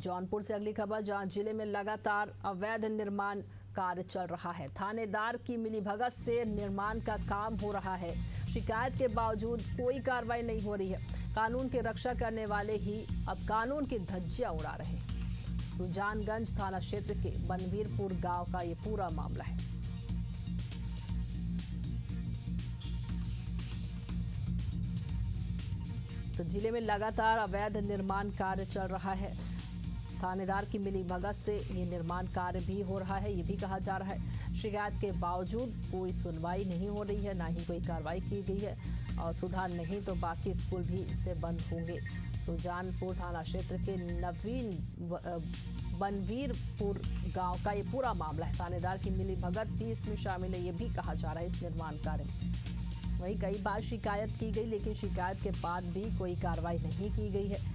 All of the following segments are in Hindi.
जौनपुर से अगली खबर, जहां जिले में लगातार अवैध निर्माण कार्य चल रहा है। थानेदार की मिलीभगत से निर्माण का काम हो रहा है। शिकायत के बावजूद कोई कार्रवाई नहीं हो रही है। कानून की रक्षा करने वाले ही अब कानून की धज्जियां उड़ा रहे हैं। सुजानगंज थाना क्षेत्र के बनवीरपुर गांव का ये पूरा मामला है। तो जिले में लगातार अवैध निर्माण कार्य चल रहा है। थानेदार की मिलीभगत से ये निर्माण कार्य भी हो रहा है, ये भी कहा जा रहा है। शिकायत के बावजूद कोई सुनवाई नहीं हो रही है, ना ही कोई कार्रवाई की गई है। और सुधार नहीं तो बाकी स्कूल भी इससे बंद होंगे। सुजानपुर थाना क्षेत्र के बनवीरपुर गांव का ये पूरा मामला है। थानेदार की मिलीभगत भी इसमें शामिल है, ये भी कहा जा रहा है इस निर्माण कार्य में। वहीं कई बार शिकायत की गई, लेकिन शिकायत के बाद भी कोई कार्रवाई नहीं की गई है।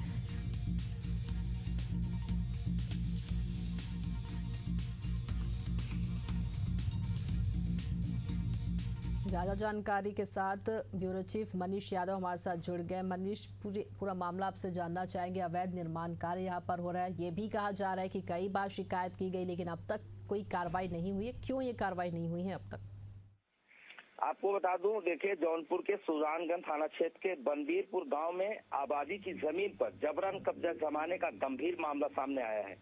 ज्यादा जानकारी के साथ ब्यूरो चीफ मनीष यादव हमारे साथ जुड़ गए। मनीष, पूरा मामला आपसे जानना चाहेंगे। अवैध निर्माण कार्य यहाँ पर हो रहा है, ये भी कहा जा रहा है कि कई बार शिकायत की गई लेकिन अब तक कोई कार्रवाई नहीं हुई है। क्यों ये कार्रवाई नहीं हुई है अब तक? आपको बता दूं, देखिए, जौनपुर के सुजानगंज थाना क्षेत्र के बनवीरपुर गांव में आबादी की जमीन पर जबरन कब्जा जमाने का गंभीर मामला सामने आया है।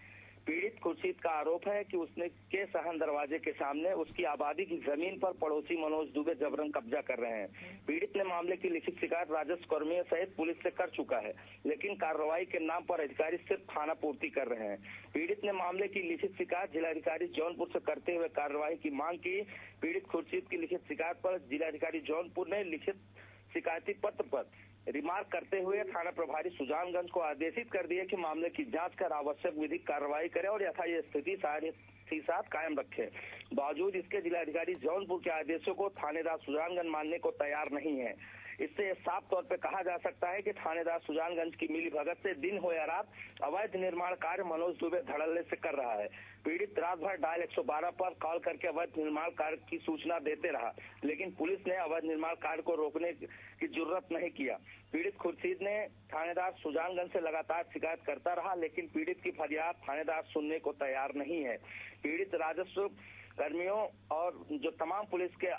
पीड़ित खुर्शीद का आरोप है कि उसने के सहन दरवाजे के सामने उसकी आबादी की जमीन पर पड़ोसी मनोज दुबे जबरन कब्जा कर रहे हैं। पीड़ित ने मामले की लिखित शिकायत राजस्व कर्मियों सहित पुलिस से कर चुका है, लेकिन कार्रवाई के नाम पर अधिकारी सिर्फ खाना पूर्ति कर रहे हैं। पीड़ित ने मामले की लिखित शिकायत जिलाधिकारी जौनपुर से करते हुए कार्रवाई की मांग की। पीड़ित खुर्शीद की लिखित शिकायत पर जिलाधिकारी जौनपुर ने लिखित शिकायती पत्र पर रिमार्क करते हुए थाना प्रभारी सुजानगंज को आदेशित कर दिया कि मामले की जांच कर आवश्यक विधिक कार्रवाई करे और यथास्थिति साथ कायम रखे। बावजूद इसके जिलाधिकारी जौनपुर के आदेशों को थानेदार सुजानगंज मानने को तैयार नहीं है। इससे साफ तौर पे कहा जा सकता है कि थानेदार सुजानगंज की मिलीभगत से दिन हो या रात अवैध निर्माण कार्य मनोज दुबे धड़ल्ले से कर रहा है। पीड़ित रात भर डायल 112 पर कॉल करके अवैध निर्माण कार्य की सूचना देते रहा, लेकिन पुलिस ने अवैध निर्माण कार्य को रोकने की जरूरत नहीं किया। पीड़ित खुर्शीद ने थानेदार सुजानगंज से लगातार शिकायत करता रहा, लेकिन पीड़ित की फरियाद थानेदार सुनने को तैयार नहीं है। पीड़ित राजस्व कर्मियों और जो तमाम पुलिस के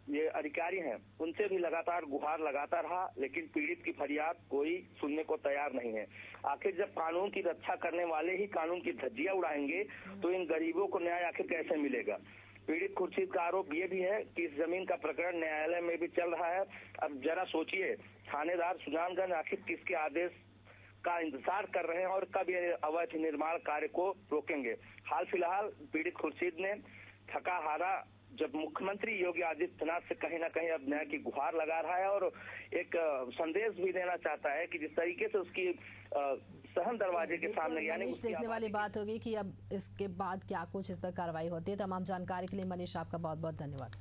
ये अधिकारी हैं, उनसे भी लगातार गुहार लगाता रहा, लेकिन पीड़ित की फरियाद कोई सुनने को तैयार नहीं है। आखिर जब कानून की रक्षा करने वाले ही कानून की धज्जियां उड़ाएंगे तो इन गरीबों को न्याय आखिर कैसे मिलेगा? पीड़ित खुर्शीद का आरोप ये भी है कि इस जमीन का प्रकरण न्यायालय में भी चल रहा है। अब जरा सोचिए, थानेदार सुजानगंज आखिर किसके आदेश का इंतजार कर रहे हैं और कब ये अवैध निर्माण कार्य को रोकेंगे? हाल फिलहाल पीड़ित खुर्शीद ने थका हारा जब मुख्यमंत्री योगी आदित्यनाथ से कहीं ना कहीं अब न्याय की गुहार लगा रहा है और एक संदेश भी देना चाहता है कि जिस तरीके से उसकी सहन दरवाजे के सामने, यानी देखने वाली बात होगी कि अब इसके बाद क्या कुछ इस पर कार्रवाई होती है। तमाम जानकारी के लिए मनीष, आपका बहुत बहुत धन्यवाद।